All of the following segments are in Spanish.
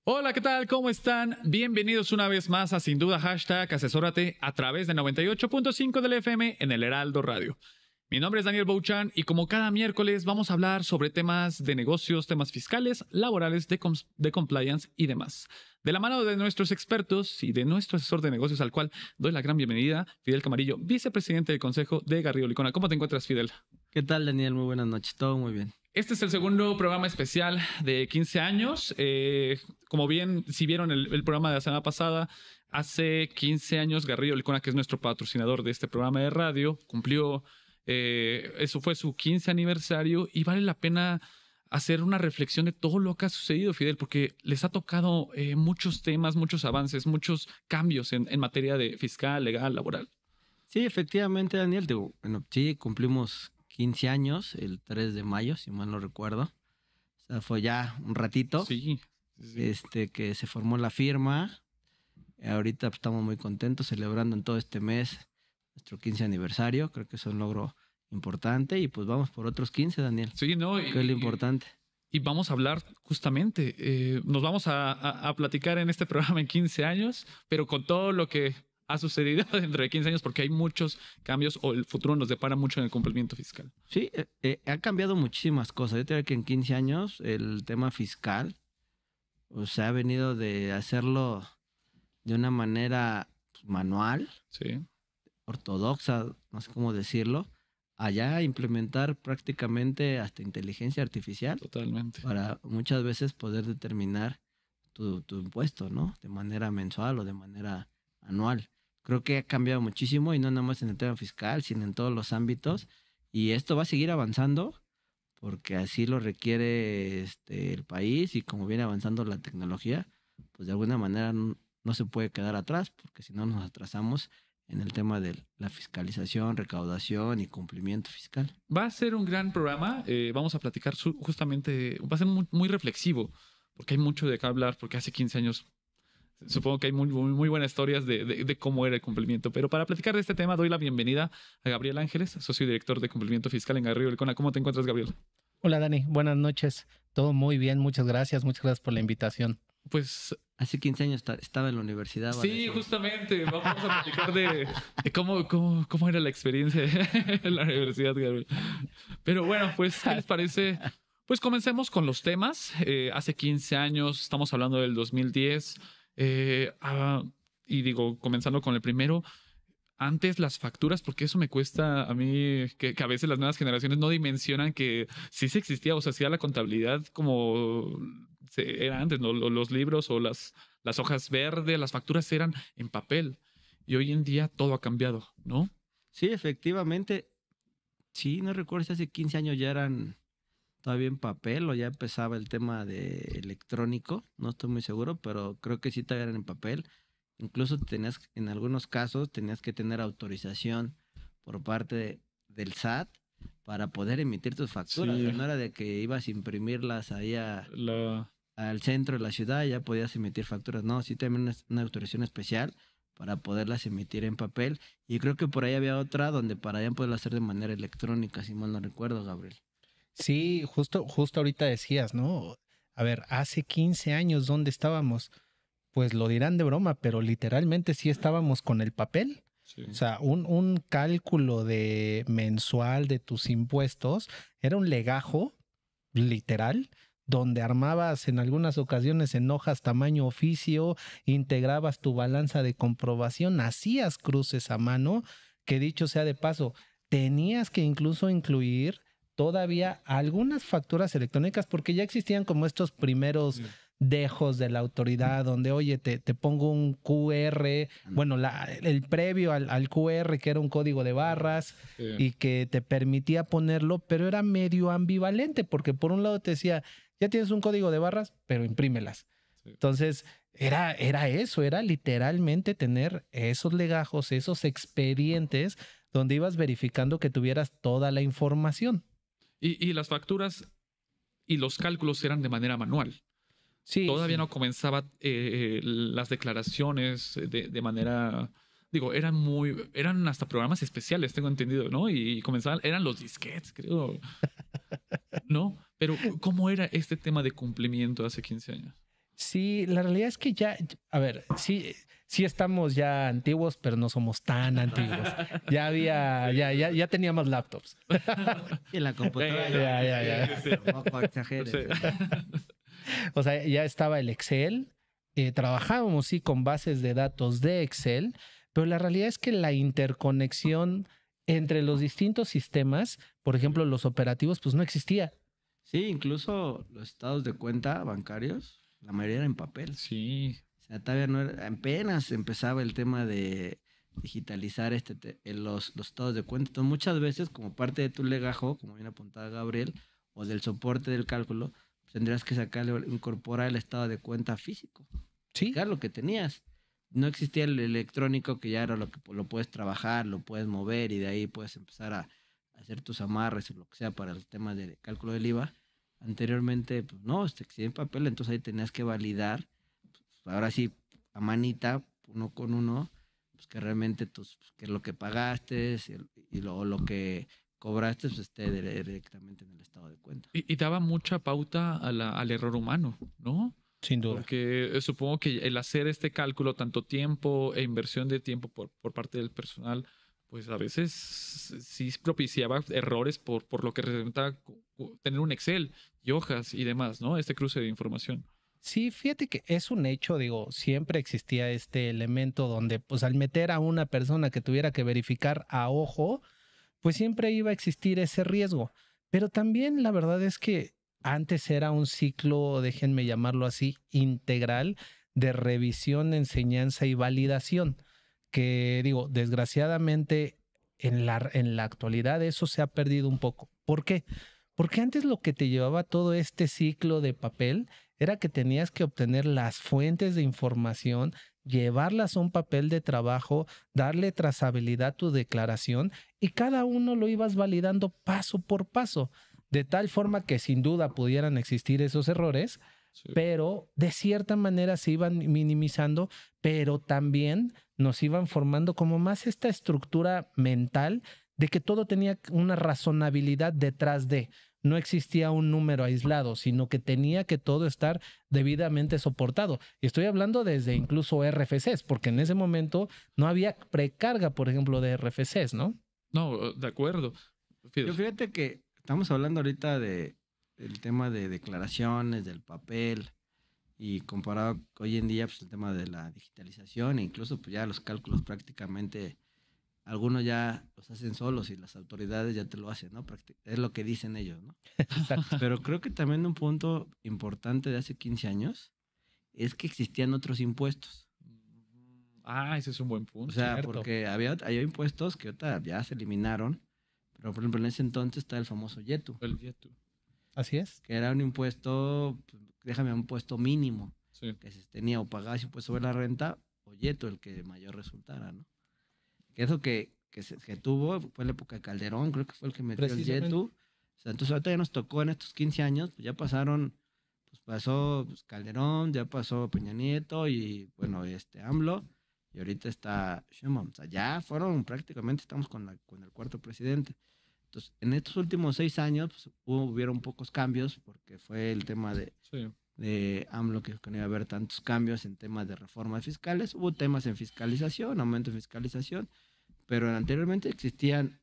Hola, ¿qué tal? ¿Cómo están? Bienvenidos una vez más a Sin Duda Asesórate a través de 98.5 del FM en el Heraldo Radio. Mi nombre es Daniel Bouchan y como cada miércoles vamos a hablar sobre temas de negocios, temas fiscales, laborales, de compliance y demás. De la mano de nuestros expertos y de nuestro asesor de negocios al cual doy la gran bienvenida, Fidel Camarillo, vicepresidente del Consejo de Garrido Licona. ¿Cómo te encuentras, Fidel? ¿Qué tal, Daniel? Muy buenas noches. Todo muy bien. Este es el segundo programa especial de 15 años. Como bien, si vieron el programa de la semana pasada, hace 15 años Garrido Licona, que es nuestro patrocinador de este programa de radio, cumplió, eso fue su 15 aniversario y vale la pena hacer una reflexión de todo lo que ha sucedido, Fidel, porque les ha tocado muchos temas, muchos avances, muchos cambios en materia de fiscal, legal, laboral. Sí, efectivamente, Daniel. Bueno, sí, cumplimos 15 años, el 3 de mayo, si mal no recuerdo. O sea, fue ya un ratito. Sí. Que se formó la firma. Ahorita estamos muy contentos celebrando en todo este mes nuestro 15 aniversario. Creo que es un logro importante y pues vamos por otros 15, Daniel. Sí, ¿no? Que es lo importante. Y vamos a hablar justamente, nos vamos a platicar en este programa en 15 años, pero con todo lo que ha sucedido dentro de 15 años, porque hay muchos cambios o el futuro nos depara mucho en el cumplimiento fiscal. Sí, ha cambiado muchísimas cosas. Yo te diría que en 15 años el tema fiscal, o sea, ha venido de hacerlo de una manera manual, sí, ortodoxa, no sé cómo decirlo, allá implementar prácticamente hasta inteligencia artificial. Totalmente. Para muchas veces poder determinar tu impuesto, ¿no? De manera mensual o de manera anual. Creo que ha cambiado muchísimo y no nada más en el tema fiscal, sino en todos los ámbitos. Y esto va a seguir avanzando porque así lo requiere el país y como viene avanzando la tecnología, pues de alguna manera no se puede quedar atrás porque si no nos atrasamos en el tema de la fiscalización, recaudación y cumplimiento fiscal. Va a ser un gran programa. Vamos a platicar justamente, va a ser muy reflexivo porque hay mucho de qué hablar, porque hace 15 años supongo que hay muy buenas historias de cómo era el cumplimiento. Pero para platicar de este tema, doy la bienvenida a Gabriel Ángeles, socio director de cumplimiento fiscal en Garrido Licona. ¿Cómo te encuentras, Gabriel? Hola, Dani. Buenas noches. Todo muy bien. Muchas gracias. Muchas gracias por la invitación. Pues hace 15 años estaba en la universidad. Sí, justamente. Vamos a platicar de cómo era la experiencia en la universidad, Gabriel. Pero bueno, pues, ¿qué les parece? Pues comencemos con los temas. Hace 15 años, estamos hablando del 2010. Y digo, comenzando con el primero, antes las facturas, porque eso me cuesta a mí, que a veces las nuevas generaciones no dimensionan que sí se existía, o sea, hacía la contabilidad como era antes, ¿no? Los libros o las hojas verdes, las facturas eran en papel y hoy en día todo ha cambiado, ¿no? Sí, efectivamente. Sí, no recuerdo si hace 15 años ya eran todavía en papel o ya empezaba el tema de electrónico, no estoy muy seguro, pero creo que sí todavía eran en papel. Incluso en algunos casos tenías que tener autorización por parte del SAT para poder emitir tus facturas. Sí. No era de que ibas a imprimirlas ahí al centro de la ciudad y ya podías emitir facturas. No, sí también una autorización especial para poderlas emitir en papel. Y creo que por ahí había otra donde para allá poderlo hacer de manera electrónica, si mal no recuerdo, Gabriel. Sí, justo ahorita decías, ¿no? A ver, hace 15 años, ¿dónde estábamos? Pues lo dirán de broma, pero literalmente sí estábamos con el papel. Sí. O sea, un cálculo de mensual de tus impuestos era un legajo, literal, donde armabas en algunas ocasiones en hojas tamaño oficio, integrabas tu balanza de comprobación, hacías cruces a mano, que dicho sea de paso, tenías que incluso incluir todavía algunas facturas electrónicas porque ya existían como estos primeros dejos de la autoridad donde, oye, te pongo un QR, bueno, el previo al QR que era un código de barras y que te permitía ponerlo, pero era medio ambivalente porque por un lado te decía, ya tienes un código de barras, pero imprímelas. Sí. Entonces, era eso, era literalmente tener esos legajos, esos expedientes donde ibas verificando que tuvieras toda la información. Y las facturas y los cálculos eran de manera manual. Sí, todavía no comenzaba las declaraciones de manera... Digo, eran hasta programas especiales, tengo entendido, ¿no? Y comenzaban, eran los disquetes, creo. ¿No? Pero, ¿cómo era este tema de cumplimiento hace 15 años? Sí, la realidad es que ya, a ver, sí estamos ya antiguos, pero no somos tan antiguos. Ya teníamos laptops. Y en la computadora. Ya. Tampoco exageres. Sí. O sea, ya estaba el Excel. Trabajábamos, sí, con bases de datos de Excel, pero la realidad es que la interconexión entre los distintos sistemas, por ejemplo, los operativos, pues no existía. Sí, incluso los estados de cuenta bancarios, la mayoría era en papel. Sí. O sea, todavía no era, apenas empezaba el tema de digitalizar los estados de cuenta. Entonces, muchas veces, como parte de tu legajo, como bien apuntaba Gabriel, o del soporte del cálculo, pues tendrías que sacarle, incorporar el estado de cuenta físico. Sí. Sacar lo que tenías. No existía el electrónico, que ya era lo que lo puedes trabajar, lo puedes mover y de ahí puedes empezar a hacer tus amarres o lo que sea para el tema de cálculo del IVA. Anteriormente, pues no, se existía en papel, entonces ahí tenías que validar, pues, ahora sí, a manita, uno con uno, pues que realmente pues, que lo que pagaste y lo que cobraste pues, esté directamente en el estado de cuenta. Y daba mucha pauta al error humano, ¿no? Sin duda. Porque supongo que el hacer este cálculo, tanto tiempo e inversión de tiempo por parte del personal, pues a veces sí propiciaba errores por lo que representa tener un Excel y hojas y demás, ¿no? Este cruce de información. Sí, fíjate que es un hecho, digo, siempre existía este elemento donde pues al meter a una persona que tuviera que verificar a ojo, pues siempre iba a existir ese riesgo. Pero también la verdad es que antes era un ciclo, déjenme llamarlo así, integral de revisión, enseñanza y validación, que digo, desgraciadamente en la actualidad eso se ha perdido un poco. ¿Por qué? Porque antes lo que te llevaba todo este ciclo de papel era que tenías que obtener las fuentes de información, llevarlas a un papel de trabajo, darle trazabilidad a tu declaración y cada uno lo ibas validando paso por paso, de tal forma que sin duda pudieran existir esos errores, Sí. pero de cierta manera se iban minimizando, pero también nos iban formando como más esta estructura mental de que todo tenía una razonabilidad detrás de. No existía un número aislado, sino que tenía que todo estar debidamente soportado. Y estoy hablando desde incluso RFCs, porque en ese momento no había precarga, por ejemplo, de RFCs, ¿no? No, de acuerdo. Yo fíjate que estamos hablando ahorita del tema de declaraciones, del papel, y comparado hoy en día, pues el tema de la digitalización, e incluso pues ya los cálculos prácticamente, algunos ya los hacen solos y las autoridades ya te lo hacen, ¿no? Es lo que dicen ellos, ¿no? Exacto. Pero creo que también un punto importante de hace 15 años es que existían otros impuestos. Ese es un buen punto. O sea, Cierto. porque había impuestos que ahorita ya se eliminaron, pero por ejemplo en ese entonces está el famoso YETU, El YETU. Así es. que era un impuesto, déjame, un impuesto mínimo, Sí. que se tenía o pagabas impuesto sobre la renta o YETU, el que mayor resultara, ¿no? Que eso que tuvo fue en la época de Calderón, creo que fue el que metió el Precisamente. YETU. O sea, entonces ahorita ya nos tocó en estos 15 años, pues ya pasaron, pues pasó Calderón, ya pasó Peña Nieto y bueno, AMLO, y ahorita está Sheinbaum. O sea, ya fueron prácticamente, estamos con el cuarto presidente. Entonces, en estos últimos 6 años, pues, hubieron pocos cambios, porque fue el tema Sí. de AMLO que no iba a haber tantos cambios en temas de reformas fiscales. Hubo temas en fiscalización, aumento de fiscalización, pero anteriormente existían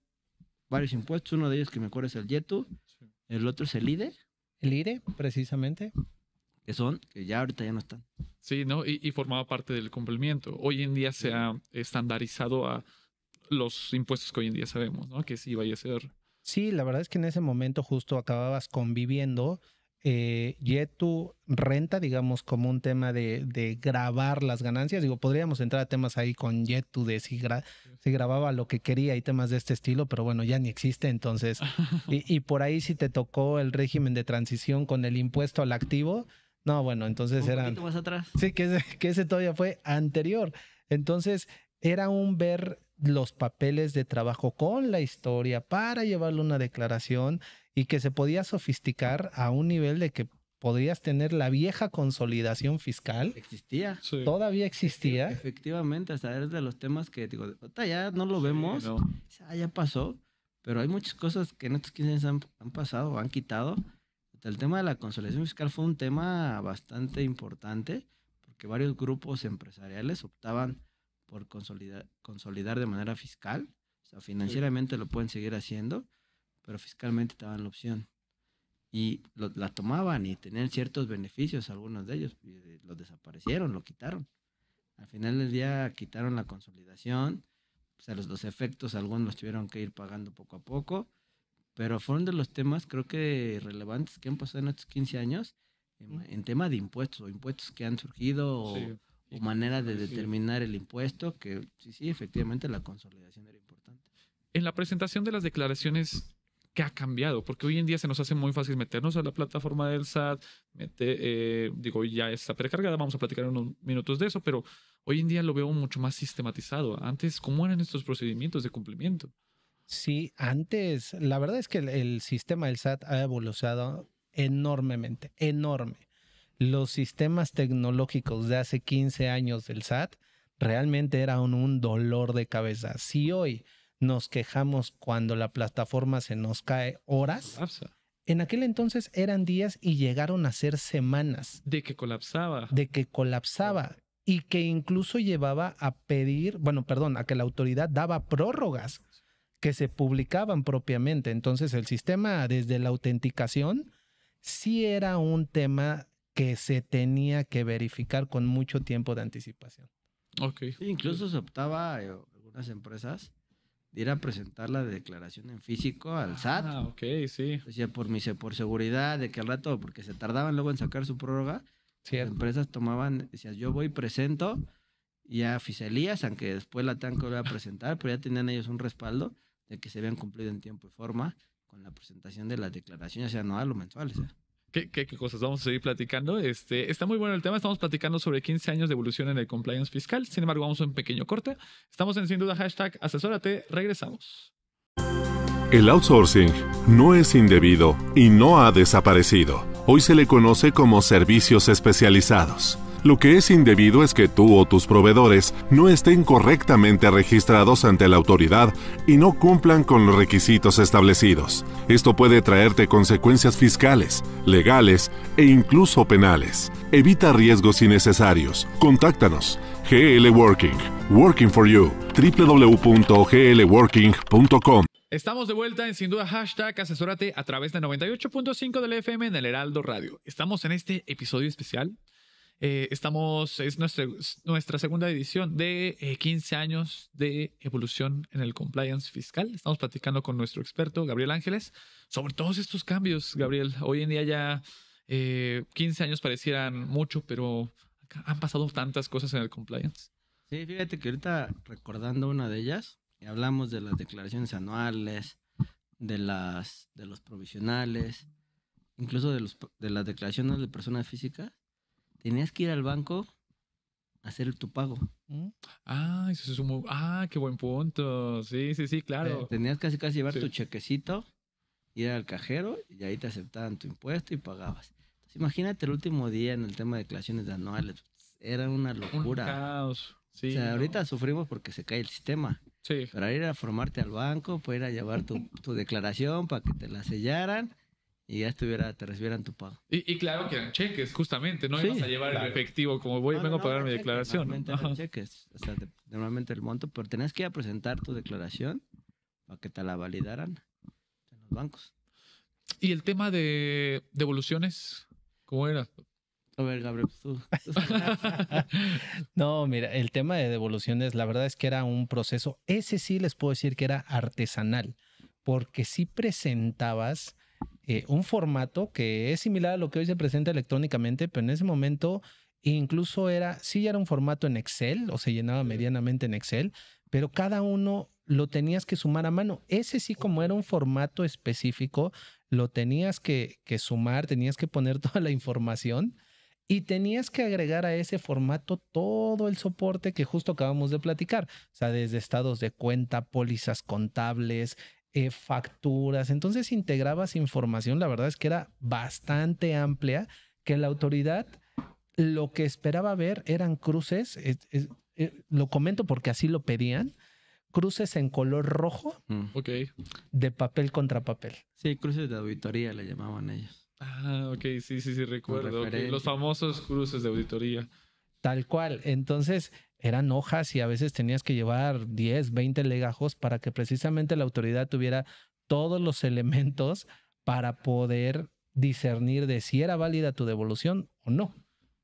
varios impuestos. Uno de ellos que me acuerdo es el YETU, Sí. el otro es el IDE, El IRE, precisamente. que ya ahorita ya no están. Sí, ¿no? Y formaba parte del cumplimiento. Hoy en día se ha estandarizado a los impuestos que hoy en día sabemos, ¿no? Que sí vaya a ser. Sí, la verdad es que en ese momento justo acababas conviviendo YETU renta, digamos, como un tema de grabar las ganancias. Digo, podríamos entrar a temas ahí con YETU de si grababa lo que quería y temas de este estilo, pero bueno, ya ni existe. Entonces, y por ahí si te tocó el régimen de transición con el impuesto al activo, no, bueno, entonces Un eran... poquito más atrás. Sí, que ese todavía fue anterior. Entonces, era un ver los papeles de trabajo con la historia para llevarle una declaración y que se podía sofisticar a un nivel de que podrías tener la vieja consolidación fiscal. Existía. Sí. Todavía existía. Efectivamente, hasta es de los temas que, digo, ahorita ya no lo vemos, No. ya pasó, pero hay muchas cosas que en estos 15 años han pasado o han quitado. el tema de la consolidación fiscal fue un tema bastante importante porque varios grupos empresariales optaban por consolidar de manera fiscal. O sea, financieramente lo pueden seguir haciendo, pero fiscalmente te daban la opción. Y la tomaban y tenían ciertos beneficios, algunos de ellos. Y los desaparecieron, lo quitaron. Al final del día quitaron la consolidación. O sea, los efectos algunos los tuvieron que ir pagando poco a poco. Pero fueron de los temas, creo que relevantes que han pasado en estos 15 años en tema de impuestos o impuestos que han surgido o manera de determinar el impuesto, que sí, efectivamente la consolidación era importante. En la presentación de las declaraciones, ¿qué ha cambiado? Porque hoy en día se nos hace muy fácil meternos a la plataforma del SAT, ya está precargada, vamos a platicar en unos minutos de eso, pero hoy en día lo veo mucho más sistematizado. Antes, ¿cómo eran estos procedimientos de cumplimiento? Sí, antes, la verdad es que el sistema del SAT ha evolucionado enormemente, enorme. Los sistemas tecnológicos de hace 15 años del SAT realmente eran un dolor de cabeza. Si hoy nos quejamos cuando la plataforma se nos cae horas, en aquel entonces eran días y llegaron a ser semanas. De que colapsaba. Y que incluso llevaba a pedir, a que la autoridad daba prórrogas que se publicaban propiamente. Entonces el sistema desde la autenticación sí era un tema que se tenía que verificar con mucho tiempo de anticipación. Okay. Sí, incluso se optaba algunas empresas de ir a presentar la declaración en físico al SAT. Ah, ok, sí. Decía, por seguridad, de que al rato, porque se tardaban luego en sacar su prórroga, las empresas tomaban, decías, yo voy, presento, y ya oficialías, aunque después la tengan que volver a presentar, pero ya tenían ellos un respaldo de que se habían cumplido en tiempo y forma con la presentación de las declaraciones, ya sea anual o mensuales. ¿Qué cosas? Vamos a seguir platicando. Está muy bueno el tema. Estamos platicando sobre 15 años de evolución en el compliance fiscal. Sin embargo, vamos a un pequeño corte. Estamos en Sin Duda #asesórate. Regresamos. El outsourcing no es indebido y no ha desaparecido. Hoy se le conoce como servicios especializados. Lo que es indebido es que tú o tus proveedores no estén correctamente registrados ante la autoridad y no cumplan con los requisitos establecidos. Esto puede traerte consecuencias fiscales, legales e incluso penales. Evita riesgos innecesarios. Contáctanos. GL Working. Working for you. www.glworking.com. Estamos de vuelta en Sin Duda #asesórate a través de 98.5 del FM en el Heraldo Radio. Estamos en este episodio especial. Es nuestra segunda edición de 15 años de evolución en el compliance fiscal. Estamos platicando con nuestro experto, Gabriel Ángeles, sobre todos estos cambios, Gabriel. Hoy en día ya 15 años parecieran mucho, pero han pasado tantas cosas en el compliance. Sí, fíjate que ahorita recordando una de ellas, hablamos de las declaraciones anuales, de los provisionales, incluso de las declaraciones de personas físicas. Tenías que ir al banco a hacer tu pago. Eso es qué buen punto. Sí, claro. Tenías casi llevar tu chequecito, ir al cajero y ahí te aceptaban tu impuesto y pagabas. Entonces, imagínate el último día en el tema de declaraciones anuales. Era una locura. Un caos. Sí, o sea, ahorita sufrimos porque se cae el sistema. Sí. Para ir a formarte al banco, para ir a llevar tu declaración para que te la sellaran y ya te recibieran tu pago. Y claro que eran cheques, justamente. No ibas a llevar el efectivo como vengo a pagar mi declaración. Normalmente eran cheques. O sea, normalmente el monto, pero tenías que ir a presentar tu declaración para que te la validaran en los bancos. ¿Y el tema de devoluciones? ¿Cómo era? A ver, Gabriel, tú. No, mira, el tema de devoluciones, la verdad es que era un proceso, ese sí les puedo decir que era artesanal, porque sí presentabas un formato que es similar a lo que hoy se presenta electrónicamente, pero en ese momento incluso ya era un formato en Excel, o se llenaba medianamente en Excel, pero cada uno lo tenías que sumar a mano. Ese sí, como era un formato específico, lo tenías que sumar, tenías que poner toda la información y tenías que agregar a ese formato todo el soporte que justo acabamos de platicar. O sea, desde estados de cuenta, pólizas contables, facturas. Entonces integrabas información, la verdad es que era bastante amplia, que la autoridad lo que esperaba ver eran cruces, lo comento porque así lo pedían, cruces en color rojo Ok. de papel contra papel. Sí, cruces de auditoría le llamaban ellos. Ah, ok, sí, recuerdo. referente. Los famosos cruces de auditoría. Tal cual. Entonces eran hojas y a veces tenías que llevar 10, 20 legajos para que precisamente la autoridad tuviera todos los elementos para poder discernir de si era válida tu devolución o no.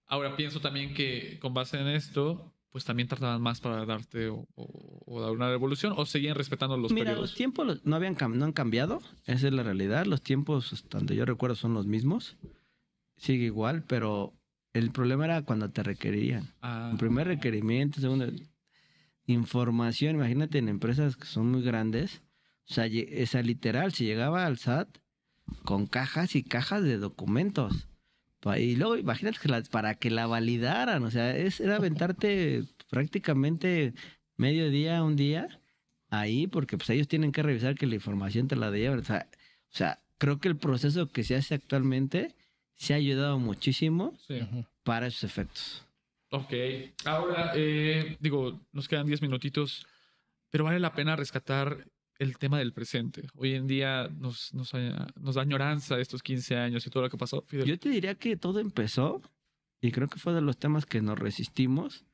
Ahora pienso también que con base en esto, pues también tardaban más para darte o dar una devolución o seguían respetando los Mira, periodos. los tiempos no han cambiado, esa es la realidad. Los tiempos, hasta donde yo recuerdo, son los mismos. Sigue igual, pero el problema era cuando te requerían. Ah, El primer requerimiento, segundo, información. Imagínate en empresas que son muy grandes. O sea, esa literal, se llegaba al SAT con cajas y cajas de documentos. Y luego imagínate que para que la validaran. O sea, era aventarte prácticamente medio día, un día ahí, porque pues ellos tienen que revisar que la información te la lleven. O sea, creo que el proceso que se hace actualmente se ha ayudado muchísimo sí. para esos efectos. Ok. Ahora, digo, nos quedan 10 minutitos, pero vale la pena rescatar el tema del presente. Hoy en día nos da añoranza estos 15 años y todo lo que pasó. Fidel. Yo te diría que todo empezó, y creo que fue de los temas que nos resistimos,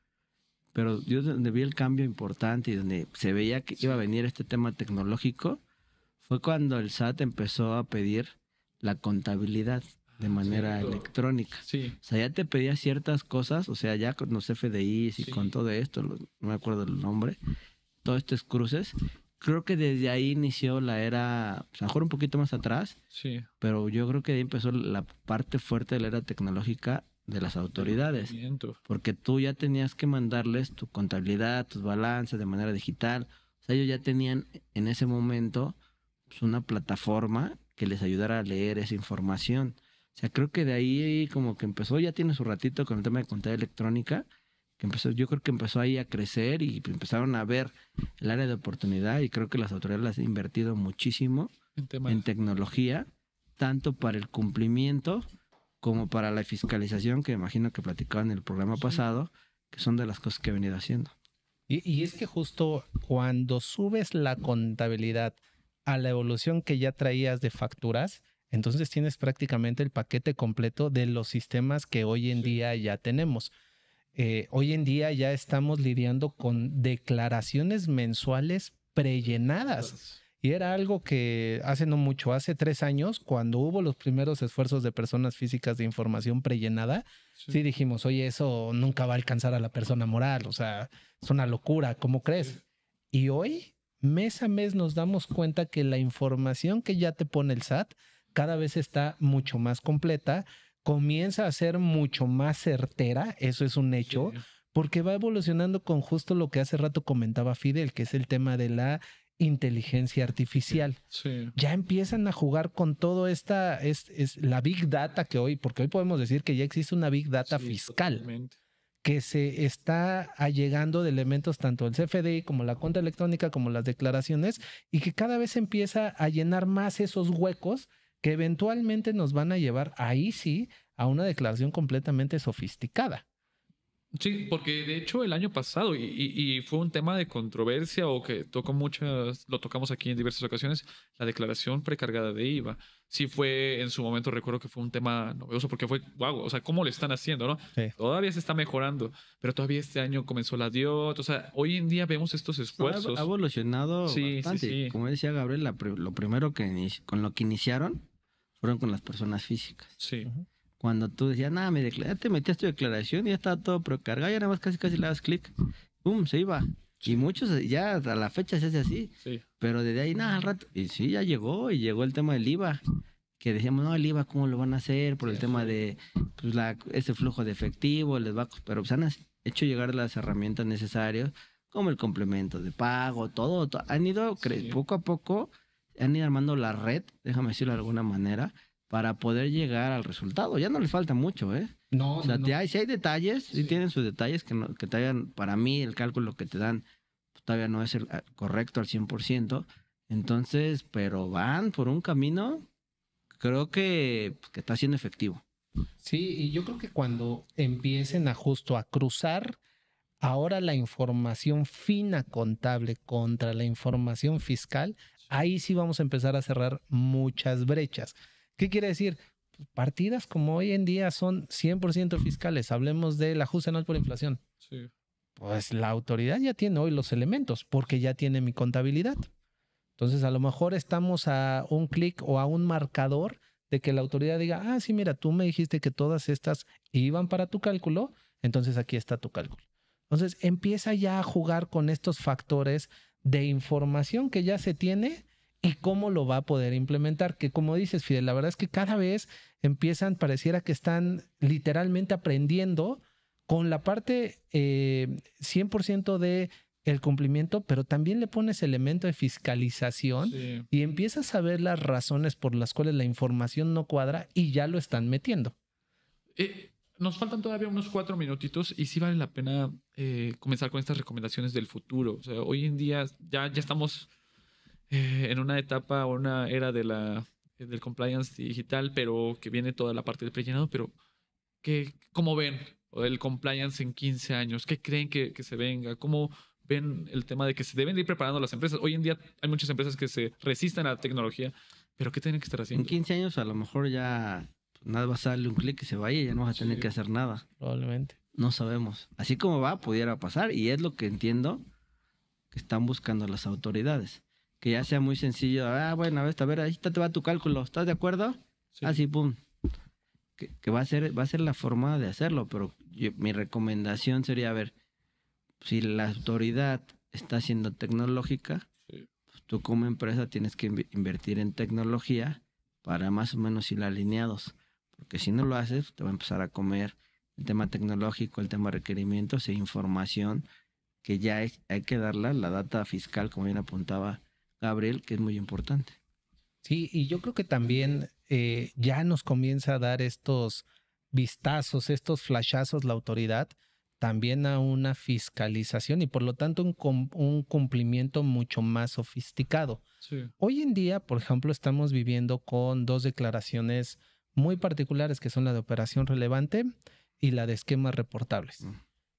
pero yo donde vi el cambio importante y donde se veía que iba a venir este tema tecnológico, fue cuando el SAT empezó a pedir la contabilidad de manera cierto. electrónica. Sí, O sea, ya te pedía ciertas cosas, o sea, ya con los FDIs y Sí. con todo esto, no me acuerdo el nombre, todos estos cruces. Creo que desde ahí inició la era, pues, a lo mejor un poquito más atrás, sí. pero yo creo que ahí empezó la parte fuerte de la era tecnológica de las autoridades. Movimiento. Porque tú ya tenías que mandarles tu contabilidad, tus balances de manera digital. O sea, ellos ya tenían en ese momento pues, una plataforma que les ayudara a leer esa información. O sea, creo que de ahí como que empezó, ya tiene su ratito con el tema de contabilidad electrónica, que empezó, yo creo que empezó ahí a crecer y empezaron a ver el área de oportunidad, y creo que las autoridades las han invertido muchísimo En tema en tecnología, tanto para el cumplimiento como para la fiscalización, que imagino que platicaban en el programa pasado, que son de las cosas que he venido haciendo. Y es que justo cuando subes la contabilidad a la evolución que ya traías de facturas, entonces tienes prácticamente el paquete completo de los sistemas que hoy en día ya tenemos. Hoy en día ya estamos lidiando con declaraciones mensuales prellenadas. Y era algo que hace no mucho, hace 3 años, cuando hubo los primeros esfuerzos de personas físicas de información prellenada, sí dijimos, oye, eso nunca va a alcanzar a la persona moral, o sea, es una locura, ¿cómo crees? Y hoy, mes a mes, nos damos cuenta que la información que ya te pone el SAT cada vez está mucho más completa, comienza a ser mucho más certera, eso es un hecho, Sí. porque va evolucionando con justo lo que hace rato comentaba Fidel, que es el tema de la inteligencia artificial. Sí. Ya empiezan a jugar con todo esta, es la Big Data que hoy, porque hoy podemos decir que ya existe una Big Data Sí, fiscal totalmente. que se está allegando de elementos tanto el CFDI como la cuenta electrónica como las declaraciones, y que cada vez empieza a llenar más esos huecos que eventualmente nos van a llevar ahí sí a una declaración completamente sofisticada. Sí, porque de hecho el año pasado, y fue un tema de controversia o que lo tocamos aquí en diversas ocasiones, la declaración precargada de IVA. Sí fue, en su momento recuerdo que fue un tema novedoso porque fue, wow, o sea, ¿cómo lo están haciendo, no? Sí. Todavía se está mejorando, pero todavía este año comenzó la DIOT, o sea, hoy en día vemos estos esfuerzos. Ha evolucionado Sí, bastante. sí. Como decía Gabriel, lo primero con lo que iniciaron fueron con las personas físicas. Sí, Cuando tú decías, nada, ya te metías tu declaración y ya estaba todo precargado, ya nada más casi le das clic, ¡pum!, se iba. Y muchos ya a la fecha se hace así. sí. Pero desde ahí, nada, al rato. Y sí, ya llegó, y llegó el tema del IVA. Que decíamos, no, el IVA, ¿cómo lo van a hacer? Por el tema de pues, ese flujo de efectivo, pero pues han hecho llegar las herramientas necesarias, como el complemento de pago, todo. Han ido, Sí. poco a poco, han ido armando la red, déjame decirlo de alguna manera, para poder llegar al resultado. Ya no les falta mucho, ¿eh? No, O sea, no. si hay detalles, sí tienen sus detalles que todavía, para mí, el cálculo que te dan todavía no es el correcto al 100%. Entonces, pero van por un camino, creo que está siendo efectivo. Sí, y yo creo que cuando empiecen a justo a cruzar ahora la información fina contable contra la información fiscal, ahí sí vamos a empezar a cerrar muchas brechas. ¿Qué quiere decir? partidas como hoy en día son 100% fiscales, hablemos del ajuste anual por inflación. Sí. Pues la autoridad ya tiene hoy los elementos porque ya tiene mi contabilidad. Entonces, a lo mejor estamos a un clic o a un marcador de que la autoridad diga, sí, mira, tú me dijiste que todas estas iban para tu cálculo, entonces aquí está tu cálculo. Entonces, empieza ya a jugar con estos factores de información que ya se tiene y cómo lo va a poder implementar. Que como dices, Fidel, la verdad es que cada vez pareciera que están literalmente aprendiendo con la parte 100% de el cumplimiento, pero también le pones elemento de fiscalización y empiezas a ver las razones por las cuales la información no cuadra y ya lo están metiendo. Nos faltan todavía unos 4 minutitos y sí vale la pena comenzar con estas recomendaciones del futuro. O sea, hoy en día ya estamos en una etapa o una era del compliance digital, pero que viene toda la parte de prellenado, pero ¿cómo ven el compliance en 15 años? ¿Qué creen que se venga? ¿Cómo ven el tema de que se deben de ir preparando las empresas? Hoy en día hay muchas empresas que se resisten a la tecnología, pero ¿qué tienen que estar haciendo? En 15 años a lo mejor ya nada, vas a darle un clic y se vaya y ya no vas a tener que hacer nada. Probablemente. No sabemos. Así como va, pudiera pasar y es lo que entiendo que están buscando las autoridades. Que ya sea muy sencillo. Bueno, a ver, ahí te va tu cálculo. ¿Estás de acuerdo? Sí. Así, pum. Que va a ser la forma de hacerlo, pero mi recomendación sería, a ver, si la autoridad está siendo tecnológica, pues tú como empresa tienes que invertir en tecnología para más o menos ir alineados, porque si no lo haces, te va a empezar a comer el tema tecnológico, el tema de requerimientos e información, que ya hay que darla, la data fiscal, como bien apuntaba Gabriel, que es muy importante. Sí, y yo creo que también ya nos comienza a dar estos vistazos, estos flashazos la autoridad, también a una fiscalización y por lo tanto un cumplimiento mucho más sofisticado. Sí. Hoy en día, por ejemplo, estamos viviendo con 2 declaraciones muy particulares que son la de operación relevante y la de esquemas reportables.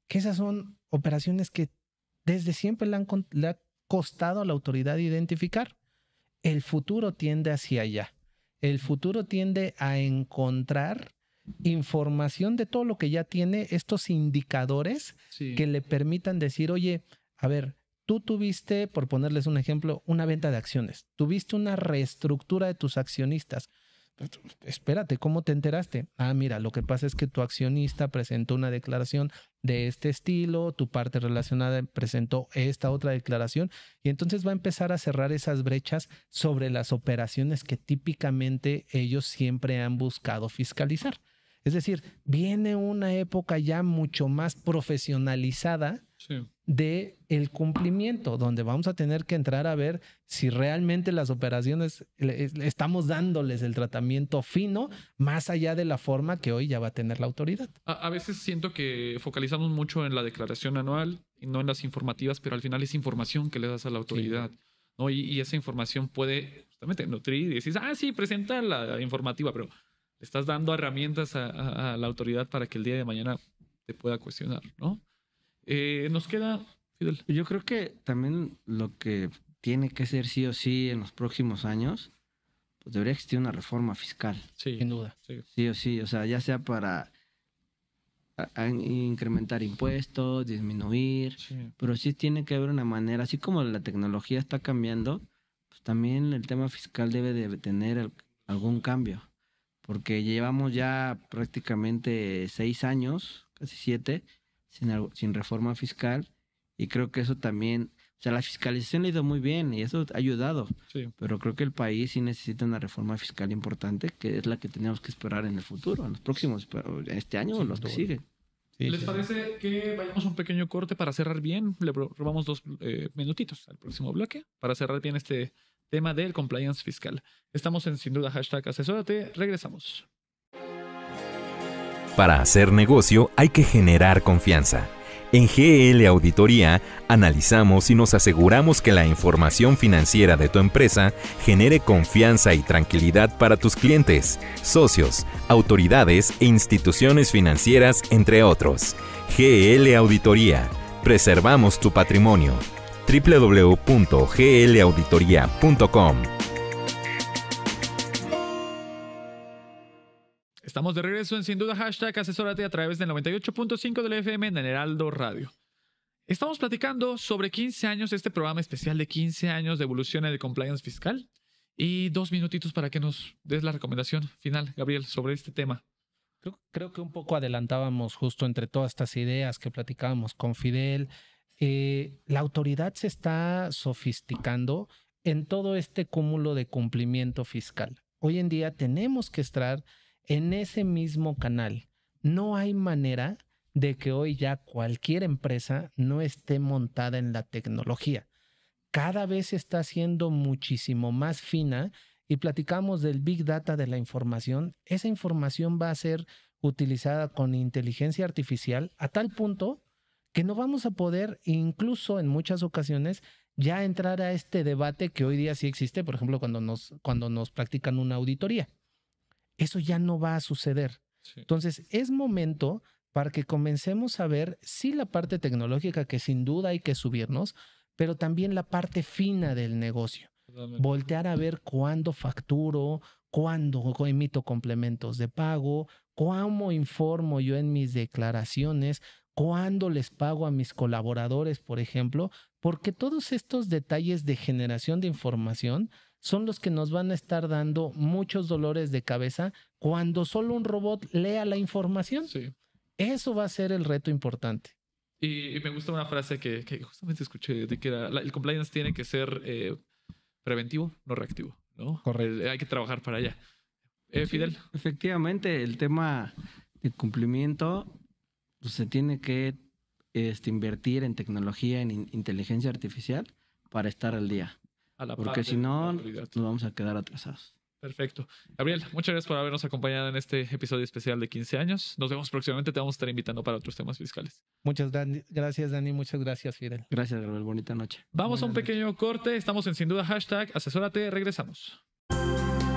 Que esas son operaciones que desde siempre le ha costado a la autoridad identificar. El futuro tiende hacia allá. El futuro tiende a encontrar información de todo lo que ya tiene, estos indicadores que le permitan decir, oye, a ver, tú tuviste, por ponerles un ejemplo, una venta de acciones, tuviste una reestructura de tus accionistas. Espérate, ¿cómo te enteraste? Mira, lo que pasa es que tu accionista presentó una declaración de este estilo, tu parte relacionada presentó esta otra declaración y entonces va a empezar a cerrar esas brechas sobre las operaciones que típicamente ellos siempre han buscado fiscalizar. Es decir, viene una época ya mucho más profesionalizada de el cumplimiento, donde vamos a tener que entrar a ver si realmente las operaciones estamos dándoles el tratamiento fino, más allá de la forma que hoy ya va a tener la autoridad. A veces siento que focalizamos mucho en la declaración anual y no en las informativas, pero al final es información que le das a la autoridad, ¿no? Y esa información puede justamente nutrir y decir, sí, presenta la informativa, pero le estás dando herramientas a la autoridad para que el día de mañana te pueda cuestionar, ¿no? Nos queda, Fidel. Yo creo que también lo que tiene que ser sí o sí en los próximos años, pues debería existir una reforma fiscal. Sí, sin duda. Sí o sí, o sea, ya sea para incrementar impuestos, disminuir, pero sí tiene que haber una manera, así como la tecnología está cambiando, pues también el tema fiscal debe de tener algún cambio. Porque llevamos ya prácticamente 6 años, casi 7, sin reforma fiscal. Y creo que eso también, o sea, la fiscalización le ha ido muy bien y eso ha ayudado. Sí. Pero creo que el país sí necesita una reforma fiscal importante, que es la que tenemos que esperar en el futuro, en los próximos, este año o los que siguen. ¿Les parece que vayamos a un pequeño corte para cerrar bien? Le robamos 2 minutitos al próximo bloque para cerrar bien este tema del compliance fiscal. Estamos en Sin Duda #asesórate. Regresamos. Para hacer negocio hay que generar confianza. En GL Auditoría analizamos y nos aseguramos que la información financiera de tu empresa genere confianza y tranquilidad para tus clientes, socios, autoridades e instituciones financieras, entre otros. GL Auditoría. Preservamos tu patrimonio. www.glauditoria.com Estamos de regreso en Sin Duda Hashtag, asesórate a través del 98.5 del FM en el Heraldo Radio. Estamos platicando sobre 15 años, este programa especial de 15 años de evolución en el compliance fiscal. Y 2 minutitos para que nos des la recomendación final, Gabriel, sobre este tema. Creo que un poco adelantábamos justo entre todas estas ideas que platicábamos con Fidel. La autoridad se está sofisticando en todo este cúmulo de cumplimiento fiscal. Hoy en día tenemos que estar en ese mismo canal. No hay manera de que hoy ya cualquier empresa no esté montada en la tecnología. Cada vez está siendo muchísimo más fina y platicamos del Big Data de la información. Esa información va a ser utilizada con inteligencia artificial a tal punto que no vamos a poder, incluso en muchas ocasiones, ya entrar a este debate que hoy día sí existe, por ejemplo, cuando nos practican una auditoría. Eso ya no va a suceder. Sí. Entonces, es momento para que comencemos a ver, sí, la parte tecnológica, que sin duda hay que subirnos, pero también la parte fina del negocio. Totalmente. Voltear a ver cuándo facturo, cuándo emito complementos de pago, cómo informo yo en mis declaraciones, cuándo les pago a mis colaboradores, por ejemplo, porque todos estos detalles de generación de información son los que nos van a estar dando muchos dolores de cabeza cuando solo un robot lea la información. Sí. Eso va a ser el reto importante. Y me gusta una frase que justamente escuché, de que el compliance tiene que ser preventivo, no reactivo, ¿no? Correcto. Hay que trabajar para allá. Fidel. Sí, efectivamente, el tema de cumplimiento pues, se tiene que invertir en tecnología, en inteligencia artificial para estar al día. A la Porque par si de no, la autoridad. nos vamos a quedar atrasados. Perfecto. Gabriel, muchas gracias por habernos acompañado en este episodio especial de 15 años. Nos vemos próximamente. Te vamos a estar invitando para otros temas fiscales. Muchas gracias, Dani. Muchas gracias, Fidel. Gracias, Gabriel. Bonita noche. Vamos a un Buenas pequeño corte. Estamos en Sin Duda Hashtag. Asesórate. Regresamos.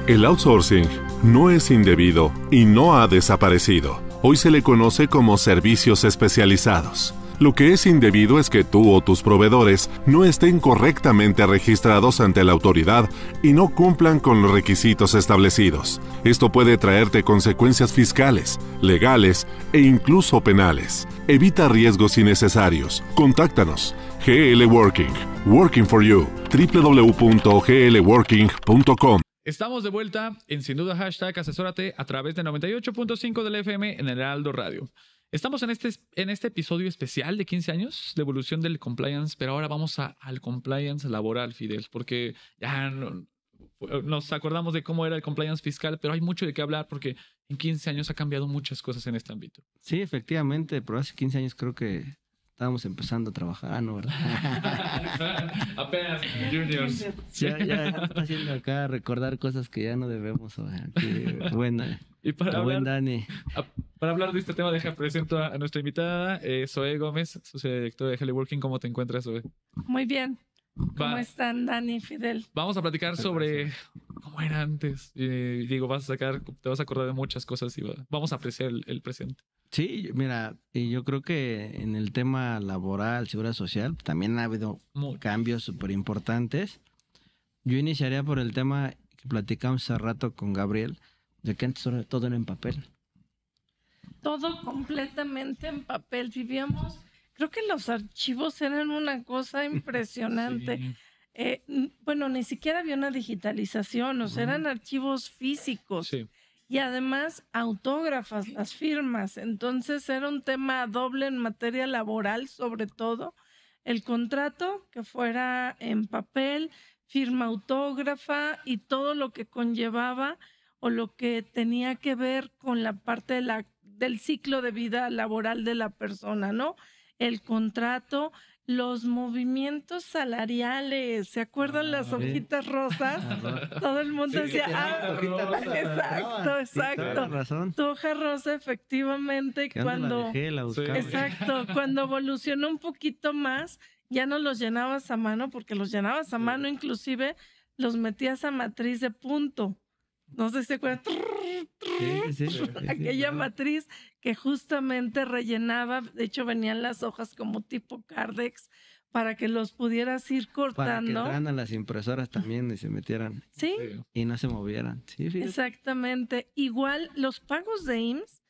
El outsourcing no es indebido y no ha desaparecido. Hoy se le conoce como servicios especializados. Lo que es indebido es que tú o tus proveedores no estén correctamente registrados ante la autoridad y no cumplan con los requisitos establecidos. Esto puede traerte consecuencias fiscales, legales e incluso penales. Evita riesgos innecesarios. Contáctanos. GL Working. Working for you. www.glworking.com. Estamos de vuelta en Sin Duda Hashtag. Asesórate a través de 98.5 del FM en el Heraldo Radio. Estamos en este episodio especial de 15 años de evolución del compliance, pero ahora vamos al compliance laboral, Fidel, porque ya nos acordamos de cómo era el compliance fiscal, pero hay mucho de qué hablar porque en 15 años ha cambiado muchas cosas en este ámbito. Sí, efectivamente, pero hace 15 años creo que estábamos empezando a trabajar, ¿no? ¿Verdad? Apenas juniors. Ya está haciendo acá recordar cosas que ya no debemos. Buena. Y para Dani. Para hablar de este tema, presento a nuestra invitada, Zoe Gómez, socia directora de GL Working. ¿Cómo te encuentras, Zoe? Muy bien. ¿Cómo están, Dani y Fidel? Vamos a platicar sobre cómo era antes. Digo, te vas a acordar de muchas cosas y vamos a apreciar el presente. Sí, mira, y yo creo que en el tema laboral, seguridad social, también ha habido cambios súper importantes. Yo iniciaría por el tema que platicamos hace rato con Gabriel, de que antes todo era en papel. Todo completamente en papel. Vivíamos, creo que los archivos eran una cosa impresionante. Sí. Bueno, ni siquiera había una digitalización, o sea, eran archivos físicos. Sí. Y además autógrafas, las firmas. Entonces era un tema doble en materia laboral, sobre todo. El contrato que fuera en papel, firma autógrafa y todo lo que conllevaba o lo que tenía que ver con la parte del ciclo de vida laboral de la persona, ¿no? El contrato, los movimientos salariales, ¿se acuerdan las hojitas rosas? Todo el mundo decía, exacto. Razón. Tu hoja rosa, efectivamente, cuando cuando evolucionó un poquito más, ya no los llenabas a mano, porque los llenabas a mano, inclusive los metías a matriz de punto. No sé si se acuerdan. Aquella matriz que justamente rellenaba, de hecho venían las hojas como tipo Cardex para que los pudieras ir Para que cortando. entraran a las impresoras también y se metieran Sí, y no se movieran. Sí, fíjate. exactamente. Igual los pagos de IMSS,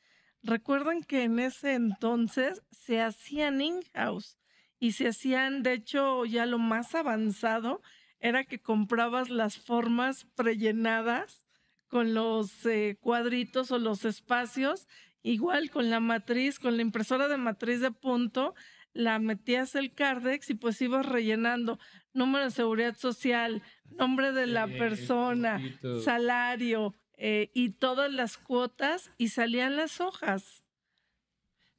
recuerdan que en ese entonces se hacían in-house y se hacían, de hecho, ya lo más avanzado era que comprabas las formas prellenadas con los cuadritos o los espacios, igual con la matriz, con la impresora de matriz de punto, la metías el Cardex y pues ibas rellenando número de seguridad social, nombre de la persona, poquito. salario y todas las cuotas y salían las hojas.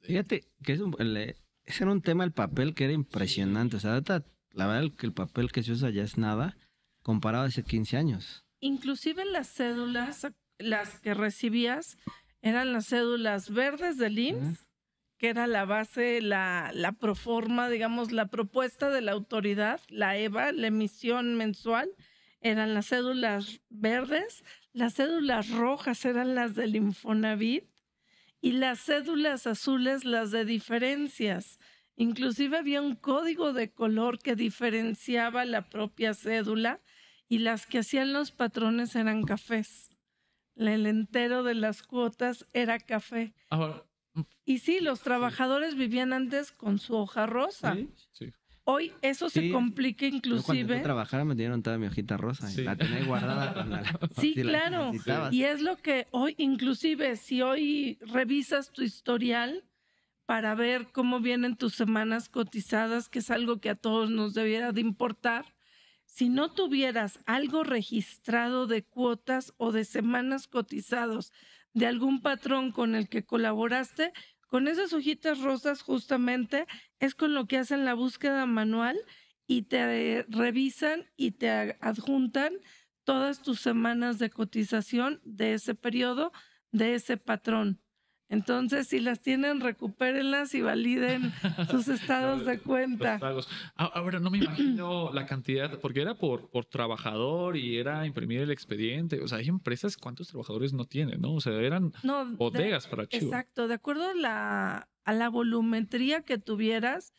Fíjate que ese era un tema el papel que era impresionante. O sea, ahorita, la verdad que el papel que se usa ya es nada comparado a hace 15 años. Inclusive las cédulas, las que recibías, eran las cédulas verdes del IMSS, que era la base, la proforma, digamos, la propuesta de la autoridad, la EVA, la emisión mensual, eran las cédulas verdes, las cédulas rojas eran las del Infonavit y las cédulas azules las de diferencias. Inclusive había un código de color que diferenciaba la propia cédula y las que hacían los patrones eran cafés. El entero de las cuotas era café. Ahora, Y sí, los trabajadores vivían antes con su hoja rosa. sí. Hoy eso se Sí. complica Yo cuando inclusive. yo trabajaba me dieron toda mi hojita rosa. Sí. Y la tenía guardada cuando Sí, si la claro. necesitabas. Y es lo que hoy, inclusive, si hoy revisas tu historial para ver cómo vienen tus semanas cotizadas, que es algo que a todos nos debiera de importar, si no tuvieras algo registrado de cuotas o de semanas cotizados de algún patrón con el que colaboraste, con esas hojitas rosas justamente es con lo que hacen la búsqueda manual y te revisan y te adjuntan todas tus semanas de cotización de ese periodo, de ese patrón. Entonces, si las tienen, recupérenlas y validen sus estados de Los cuenta. pagos. Ahora no me imagino la cantidad, porque era por trabajador y era imprimir el expediente. O sea, hay empresas, ¿cuántos trabajadores no tienen? ¿No? O sea, eran No, bodegas para archivo. exacto, de acuerdo a la volumetría que tuvieras,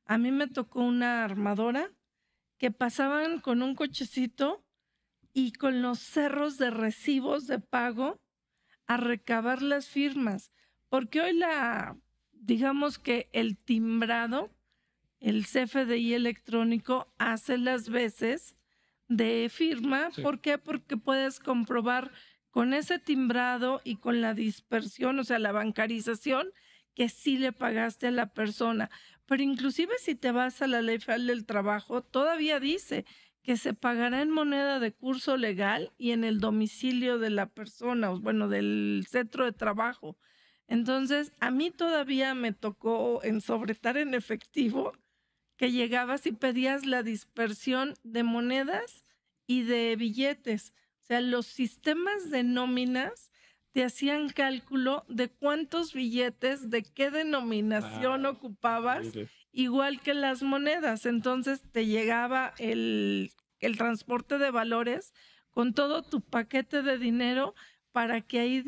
a mí me tocó una armadora que pasaban con un cochecito y con los cerros de recibos de pago a recabar las firmas, porque hoy digamos que el timbrado, el CFDI electrónico hace las veces de firma. Sí. ¿Por qué? Porque puedes comprobar con ese timbrado y con la dispersión, o sea, la bancarización, que sí le pagaste a la persona. Pero inclusive si te vas a la Ley Federal del Trabajo, todavía dice que se pagará en moneda de curso legal y en el domicilio de la persona, o bueno, del centro de trabajo. Entonces, a mí todavía me tocó ensobretar en efectivo que llegabas y pedías la dispersión de monedas y de billetes. O sea, los sistemas de nóminas te hacían cálculo de cuántos billetes, de qué denominación ocupabas, igual que las monedas. Entonces te llegaba el transporte de valores con todo tu paquete de dinero para que ahí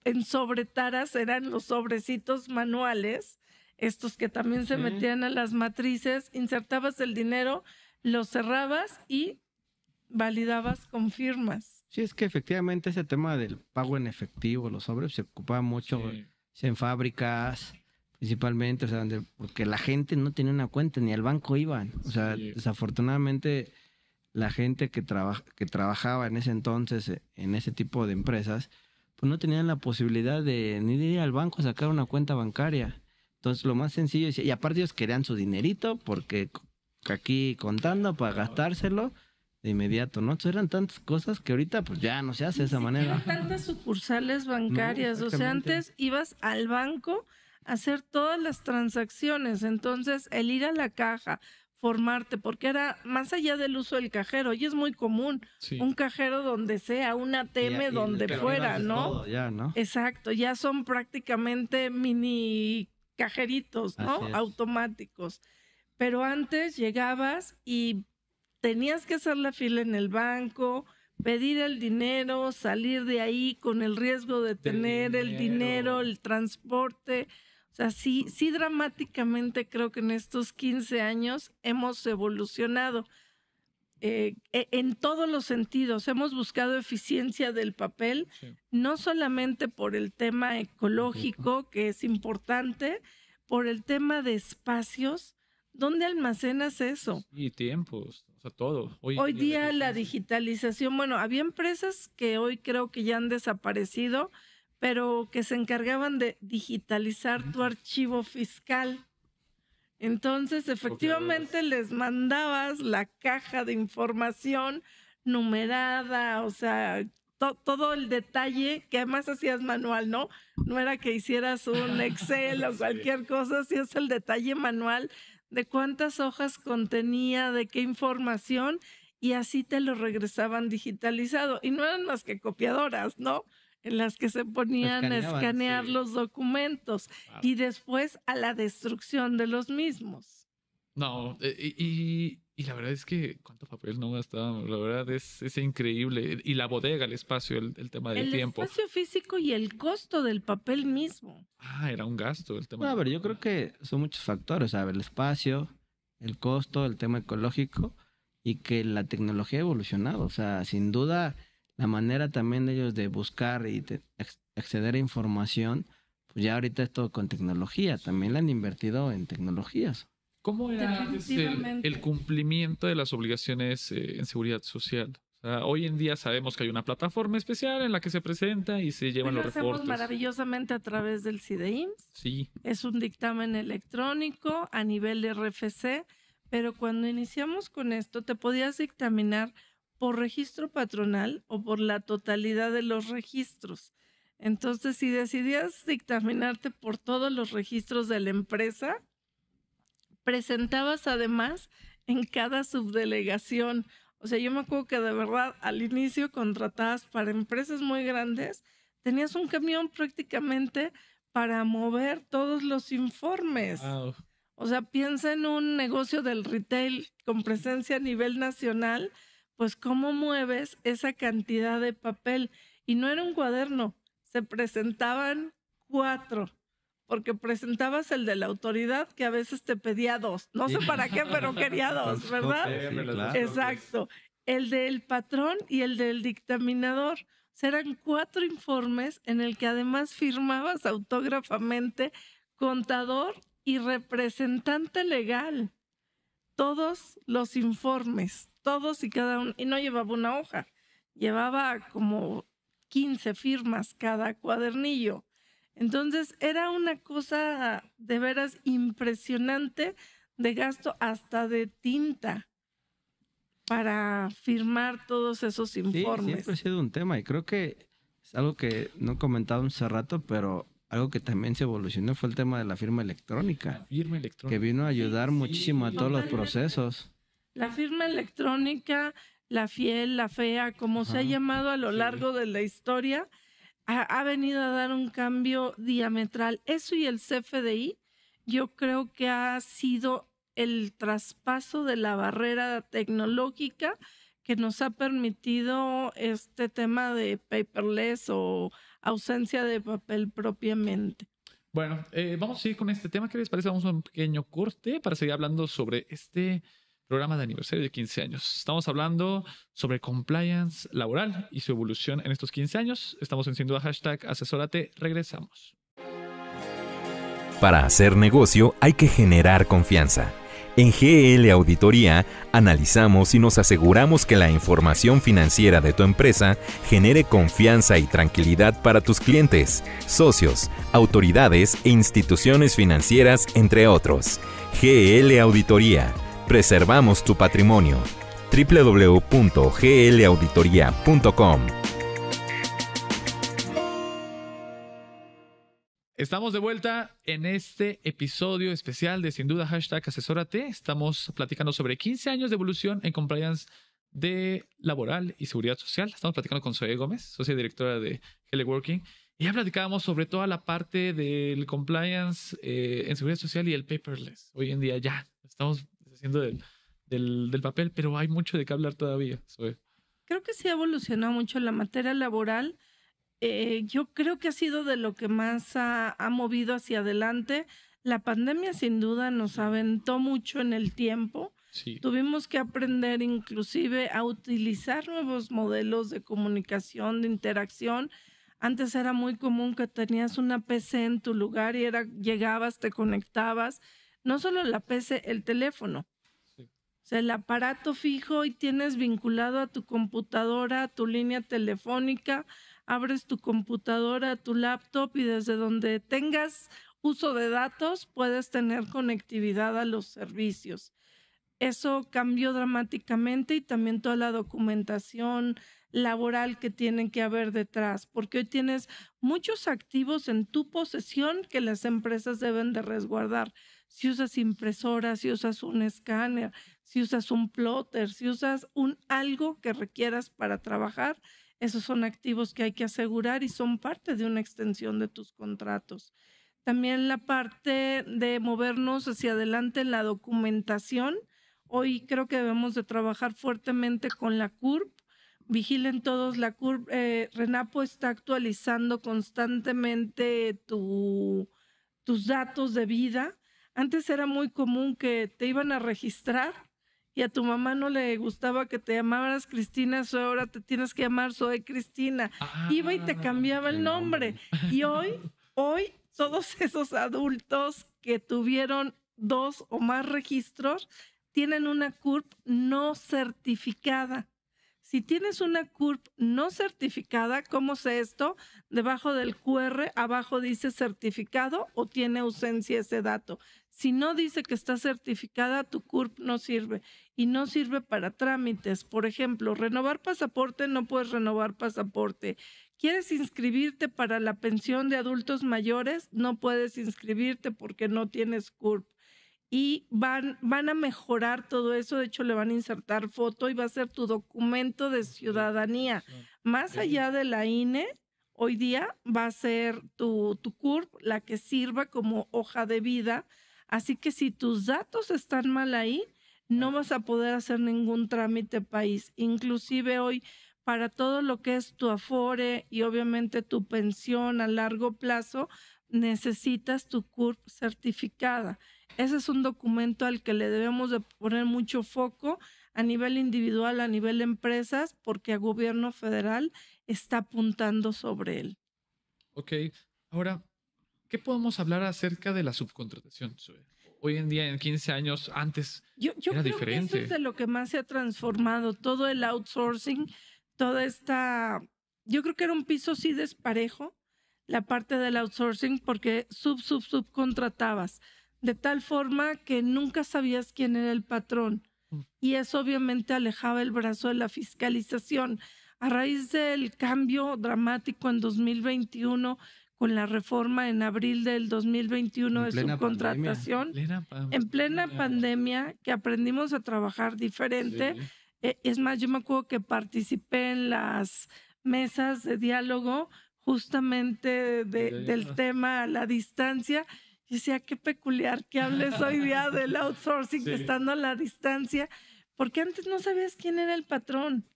ensobretaras, eran los sobrecitos manuales, estos que también se metían a las matrices, insertabas el dinero, lo cerrabas y validabas con firmas. Sí, es que efectivamente ese tema del pago en efectivo, los sobres, se ocupaba mucho en fábricas, principalmente, o sea, porque la gente no tenía una cuenta, ni al banco iban. O sea, desafortunadamente, la gente que trabajaba en ese entonces, en ese tipo de empresas, pues no tenían la posibilidad de ni de ir al banco a sacar una cuenta bancaria. Entonces, lo más sencillo, y aparte ellos querían su dinerito, porque aquí contando para gastárselo de inmediato, ¿no? Entonces eran tantas cosas que ahorita pues ya no se hace de esa manera. Tantas sucursales bancarias, No, o sea, exactamente. antes ibas al banco a hacer todas las transacciones, entonces el ir a la caja, formarte, porque era más allá del uso del cajero, y es muy común, un cajero donde sea, un ATM donde fuera, ¿no? Todo ya, ¿no? Exacto, ya son prácticamente mini cajeritos, ¿no? Así es. Automáticos. Pero antes llegabas y tenías que hacer la fila en el banco, pedir el dinero, salir de ahí con el riesgo de tener el dinero, el transporte. O sea, sí dramáticamente creo que en estos 15 años hemos evolucionado en todos los sentidos. Hemos buscado eficiencia del papel, no solamente por el tema ecológico, que es importante, por el tema de espacios. ¿Dónde almacenas eso? Y tiempos, o sea, todo. Hoy día la digitalización, bueno, había empresas que hoy creo que ya han desaparecido, pero que se encargaban de digitalizar tu archivo fiscal. Entonces, efectivamente, les mandabas la caja de información numerada, o sea, todo el detalle, que además hacías manual, ¿no? No era que hicieras un Excel o cualquier cosa, hacías el detalle manual de cuántas hojas contenía, de qué información, y así te lo regresaban digitalizado. Y no eran más que copiadoras, ¿no? En las que se ponían a escanear los documentos y después a la destrucción de los mismos. No, y la verdad es que cuánto papel no gastábamos, la verdad es increíble. Y la bodega, el espacio, el tema del tiempo. El espacio físico y el costo del papel mismo. Era un gasto el tema. No, pero yo creo que son muchos factores, ¿sabes? El espacio, el costo, el tema ecológico y que la tecnología ha evolucionado. O sea, sin duda, la manera también de ellos de buscar y de acceder a información, pues ya ahorita es todo con tecnología. También le han invertido en tecnologías. ¿Cómo era antes el cumplimiento de las obligaciones en seguridad social? O sea, hoy en día sabemos que hay una plataforma especial en la que se presenta y se llevan los reportes. Lo hacemos maravillosamente a través del CIDEIMS. Sí. Es un dictamen electrónico a nivel de RFC, pero cuando iniciamos con esto te podías dictaminar por registro patronal o por la totalidad de los registros. Entonces, si decidías dictaminarte por todos los registros de la empresa, presentabas además en cada subdelegación. O sea, yo me acuerdo que de verdad al inicio contratabas para empresas muy grandes, tenías un camión prácticamente para mover todos los informes. Wow. O sea, piensa en un negocio del retail con presencia a nivel nacional, pues cómo mueves esa cantidad de papel. Y no era un cuaderno, se presentaban 4, porque presentabas el de la autoridad que a veces te pedía 2. No sé para qué, pero quería 2, ¿verdad? Sí, claro. Exacto. El del patrón y el del dictaminador. O sea, eran 4 informes en el que además firmabas autógrafamente contador y representante legal. Todos los informes, todos y cada uno. Y no llevaba una hoja, llevaba como 15 firmas cada cuadernillo. Entonces era una cosa de veras impresionante de gasto hasta de tinta para firmar todos esos informes. Sí, siempre ha sido un tema y creo que es algo que no comentaba hace rato, pero algo que también se evolucionó fue el tema de la firma electrónica. La firma electrónica. Que vino a ayudar muchísimo a todos los procesos. La firma electrónica, la FIEL, la FEA, como se ha llamado a lo largo de la historia, ha venido a dar un cambio diametral. Eso y el CFDI, yo creo que ha sido el traspaso de la barrera tecnológica que nos ha permitido este tema de paperless o ausencia de papel propiamente. Bueno, vamos a seguir con este tema. ¿Qué les parece? Vamos a un pequeño corte para seguir hablando sobre este programa de aniversario de 15 años. Estamos hablando sobre compliance laboral y su evolución en estos 15 años. Estamos en Sin Duda #asesórate. Regresamos. Para hacer negocio hay que generar confianza. En GL Auditoría analizamos y nos aseguramos que la información financiera de tu empresa genere confianza y tranquilidad para tus clientes, socios, autoridades e instituciones financieras, entre otros. GL Auditoría. Preservamos tu patrimonio. www.glauditoria.com. Estamos de vuelta en este episodio especial de Sin Duda #asesórate. Estamos platicando sobre 15 años de evolución en compliance de laboral y seguridad social. Estamos platicando con Zoe Gómez, socia directora de GL Working. Y ya platicábamos sobre toda la parte del compliance en seguridad social y el paperless. Hoy en día ya estamos haciendo del papel, pero hay mucho de qué hablar todavía, Zoe. Creo que sí ha evolucionado mucho la materia laboral. yo creo que ha sido de lo que más ha movido hacia adelante. La pandemia sin duda nos aventó mucho en el tiempo. Sí. Tuvimos que aprender inclusive a utilizar nuevos modelos de comunicación, de interacción. Antes era muy común que tenías una PC en tu lugar y llegabas, te conectabas. No solo la PC, el teléfono. Sí. O sea, el aparato fijo y tienes vinculado a tu computadora, a tu línea telefónica, abres tu computadora, tu laptop y desde donde tengas uso de datos puedes tener conectividad a los servicios. Eso cambió dramáticamente y también toda la documentación laboral que tienen que haber detrás, porque hoy tienes muchos activos en tu posesión que las empresas deben de resguardar. Si usas impresora, si usas un escáner, si usas un plotter, si usas algo que requieras para trabajar, esos son activos que hay que asegurar y son parte de una extensión de tus contratos. También la parte de movernos hacia adelante en la documentación. Hoy creo que debemos de trabajar fuertemente con la CURP. Vigilen todos, la CURP. RENAPO está actualizando constantemente tus datos de vida. Antes era muy común que te iban a registrar y a tu mamá no le gustaba que te llamaras Cristina, ahora te tienes que llamar Zoe Cristina. Iba y te cambiaba el nombre. Y hoy todos esos adultos que tuvieron 2 o más registros tienen una CURP no certificada. Si tienes una CURP no certificada, ¿cómo sé esto? Debajo del QR, abajo dice certificado o tiene ausencia ese dato. Si no dice que está certificada, tu CURP no sirve y no sirve para trámites. Por ejemplo, renovar pasaporte, no puedes renovar pasaporte. ¿Quieres inscribirte para la pensión de adultos mayores? No puedes inscribirte porque no tienes CURP. Y van a mejorar todo eso. De hecho, le van a insertar foto y va a ser tu documento de ciudadanía. Más allá de la INE, hoy día va a ser tu CURP la que sirva como hoja de vida. Así que si tus datos están mal ahí, no vas a poder hacer ningún trámite país. Inclusive hoy, para todo lo que es tu Afore y obviamente tu pensión a largo plazo, necesitas tu CURP certificada. Ese es un documento al que le debemos de poner mucho foco a nivel individual, a nivel empresas, porque el gobierno federal está apuntando sobre él. Ok, ahora, ¿qué podemos hablar acerca de la subcontratación? Hoy en día, en 15 años, antes yo era creo diferente. Que eso es de lo que más se ha transformado, todo el outsourcing, toda esta... Yo creo que era un piso sí desparejo, la parte del outsourcing, porque subcontratabas, de tal forma que nunca sabías quién era el patrón. Y eso obviamente alejaba el brazo de la fiscalización. A raíz del cambio dramático en 2021, con la reforma en abril del 2021 de subcontratación, en plena pandemia, que aprendimos a trabajar diferente. Sí. Es más, yo me acuerdo que participé en las mesas de diálogo justamente del tema a la distancia. Y decía, qué peculiar que hables hoy día del outsourcing, estando a la distancia, porque antes no sabías quién era el patrón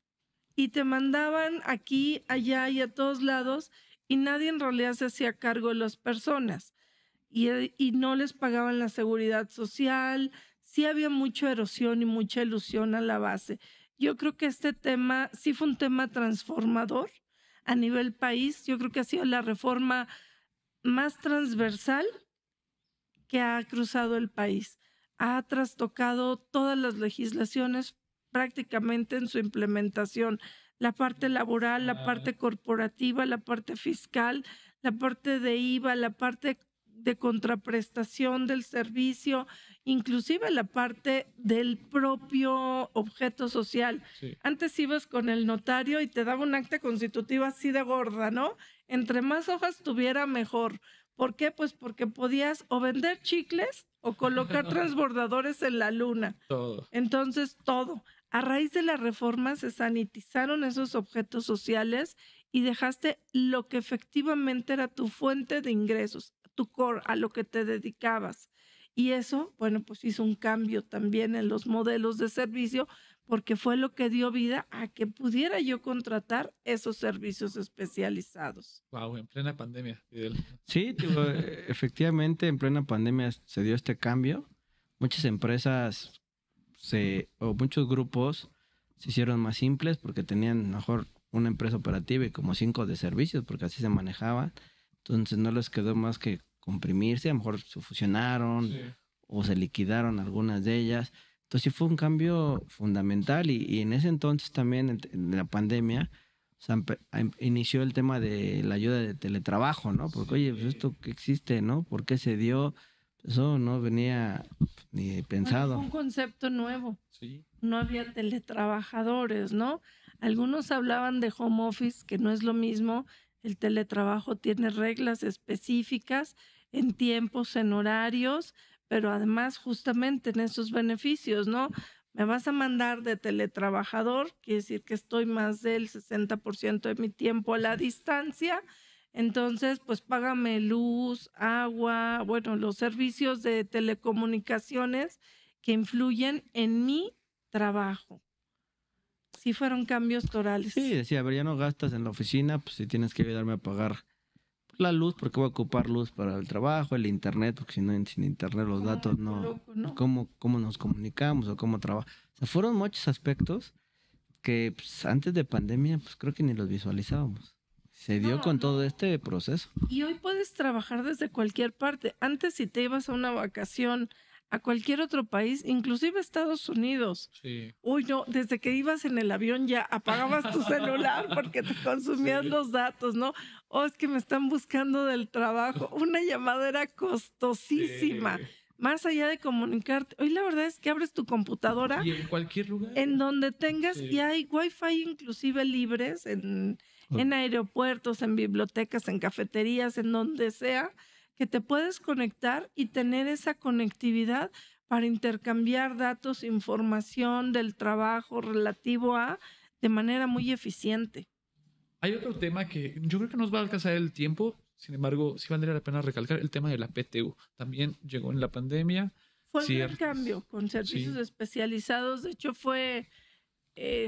y te mandaban aquí, allá y a todos lados y nadie en realidad se hacía cargo de las personas y no les pagaban la seguridad social. Sí había mucha erosión y mucha ilusión a la base. Yo creo que este tema sí fue un tema transformador a nivel país. Yo creo que ha sido la reforma más transversal que ha cruzado el país. Ha trastocado todas las legislaciones prácticamente en su implementación. La parte laboral, la parte corporativa, la parte fiscal, la parte de IVA, la parte de contraprestación del servicio, inclusive la parte del propio objeto social. Sí. Antes ibas con el notario y te daba un acta constitutiva así de gorda, ¿no? Entre más hojas tuviera, mejor. ¿Por qué? Pues porque podías o vender chicles o colocar transbordadores en la luna. Todo. Entonces, todo. A raíz de la reforma se sanitizaron esos objetos sociales y dejaste lo que efectivamente era tu fuente de ingresos, tu core, a lo que te dedicabas. Y eso, bueno, pues hizo un cambio también en los modelos de servicio porque fue lo que dio vida a que pudiera yo contratar esos servicios especializados. Wow, en plena pandemia, Fidel. Sí, digo, efectivamente, en plena pandemia se dio este cambio. Muchas empresas o muchos grupos se hicieron más simples porque tenían mejor una empresa operativa y como 5 de servicios, porque así se manejaban. Entonces no les quedó más que comprimirse, a lo mejor se fusionaron o se liquidaron algunas de ellas. Entonces sí fue un cambio fundamental y en ese entonces también, en la pandemia, o sea, inició el tema de la ayuda de teletrabajo, ¿no? Porque, oye, pues esto que existe, ¿no? ¿Por qué se dio? Eso no venía ni pensado. Fue un concepto nuevo. Sí. No había teletrabajadores, ¿no? Algunos hablaban de home office, que no es lo mismo. El teletrabajo tiene reglas específicas en tiempos, en horarios, pero además justamente en esos beneficios, ¿no? Me vas a mandar de teletrabajador, quiere decir que estoy más del 60% de mi tiempo a la distancia. Entonces, pues págame luz, agua, bueno, los servicios de telecomunicaciones que influyen en mi trabajo. Sí fueron cambios torales. Sí, decía, a ver, ya no gastas en la oficina, pues si tienes que ayudarme a pagar la luz, porque voy a ocupar luz para el trabajo, el internet, porque si no, sin internet los datos no. ¿Cómo nos comunicamos o cómo trabajamos? O sea, fueron muchos aspectos que pues, antes de pandemia, pues creo que ni los visualizábamos. Se dio con todo este proceso. Y hoy puedes trabajar desde cualquier parte. Antes, si te ibas a una vacación a cualquier otro país, inclusive Estados Unidos. Sí. Uy, no, desde que ibas en el avión ya apagabas tu celular porque te consumían los datos, ¿no? Oh, es que me están buscando del trabajo. Una llamada era costosísima. Más allá de comunicarte. Hoy la verdad es que abres tu computadora. Y en cualquier lugar. En donde tengas, y hay Wi-Fi inclusive libres en aeropuertos, en bibliotecas, en cafeterías, en donde sea, que te puedes conectar y tener esa conectividad para intercambiar datos, información del trabajo relativo a, de manera muy eficiente. Hay otro tema que yo creo que nos va a alcanzar el tiempo, sin embargo, sí valdría la pena recalcar el tema de la PTU. También llegó en la pandemia. Fue un gran cambio con servicios especializados. De hecho, fue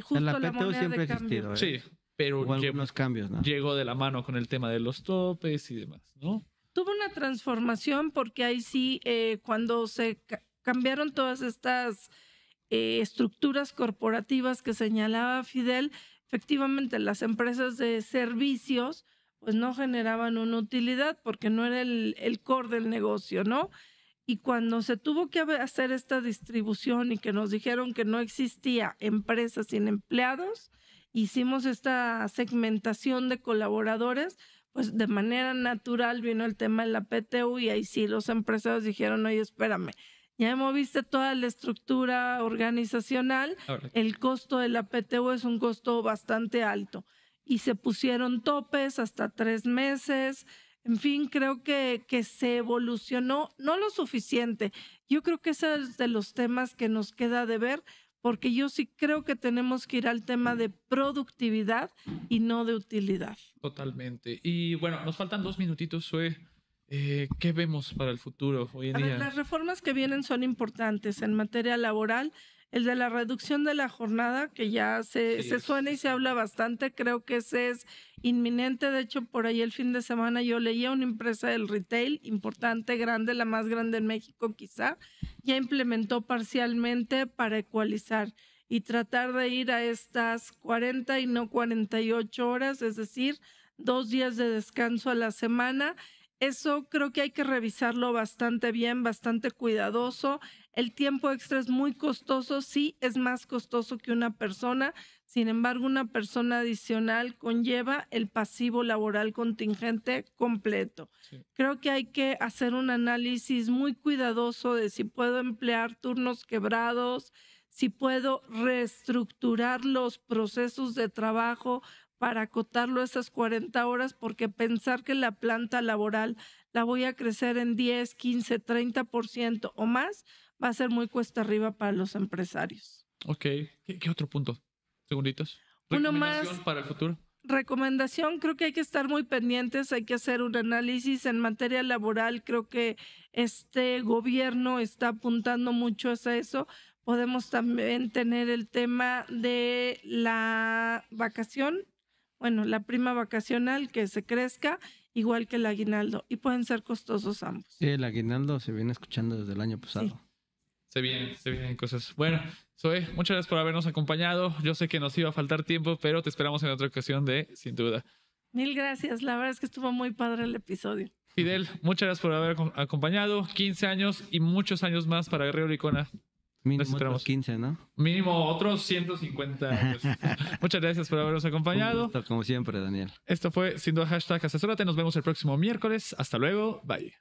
justo la PTU moneda siempre de ha cambio. existido, Sí, pero hubo algunos cambios, ¿no? Llegó de la mano con el tema de los topes y demás, ¿no? Tuvo una transformación porque ahí sí, cuando se cambiaron todas estas estructuras corporativas que señalaba Fidel, efectivamente las empresas de servicios pues no generaban una utilidad porque no era el core del negocio, ¿no? Y cuando se tuvo que hacer esta distribución y que nos dijeron que no existía empresa sin empleados, hicimos esta segmentación de colaboradores, pues de manera natural vino el tema de la PTU y ahí sí los empresarios dijeron, oye, espérame, ya moviste toda la estructura organizacional, el costo de la PTU es un costo bastante alto y se pusieron topes hasta 3 meses. En fin, creo que se evolucionó, no lo suficiente. Yo creo que ese es de los temas que nos queda de ver, porque yo sí creo que tenemos que ir al tema de productividad y no de utilidad. Totalmente. Y bueno, nos faltan 2 minutitos, Zoe. ¿Qué vemos para el futuro hoy en día? Las reformas que vienen son importantes en materia laboral. El de la reducción de la jornada, que ya se suena y se habla bastante, creo que ese es inminente. De hecho, por ahí el fin de semana yo leía una empresa del retail importante, grande, la más grande en México quizá, ya implementó parcialmente para ecualizar y tratar de ir a estas 40 y no 48 horas, es decir, 2 días de descanso a la semana. Eso creo que hay que revisarlo bastante bien, bastante cuidadoso. El tiempo extra es muy costoso, sí, es más costoso que una persona. Sin embargo, una persona adicional conlleva el pasivo laboral contingente completo. Sí. Creo que hay que hacer un análisis muy cuidadoso de si puedo emplear turnos quebrados, si puedo reestructurar los procesos de trabajo para acotarlo a esas 40 horas, porque pensar que la planta laboral la voy a crecer en 10, 15, 30% o más, va a ser muy cuesta arriba para los empresarios. Ok. ¿Qué otro punto? Segunditos. Uno ¿Recomendación más para el futuro? Recomendación, creo que hay que estar muy pendientes, hay que hacer un análisis en materia laboral. Creo que este gobierno está apuntando mucho a eso, Podemos también tener el tema de la vacación, bueno, la prima vacacional que se crezca, igual que el aguinaldo, y pueden ser costosos ambos. Sí, el aguinaldo se viene escuchando desde el año pasado. Sí. Se vienen cosas. Bueno, Zoe, muchas gracias por habernos acompañado. Yo sé que nos iba a faltar tiempo, pero te esperamos en otra ocasión sin duda. Mil gracias, la verdad es que estuvo muy padre el episodio. Fidel, muchas gracias por haber acompañado. 15 años y muchos años más para Guerrero Licona. Mínimo otros 15, ¿no? Mínimo otros 150 años. Muchas gracias por habernos acompañado. Un gusto, como siempre, Daniel. Esto fue Sin Duda #Asesórate. Nos vemos el próximo miércoles. Hasta luego. Bye.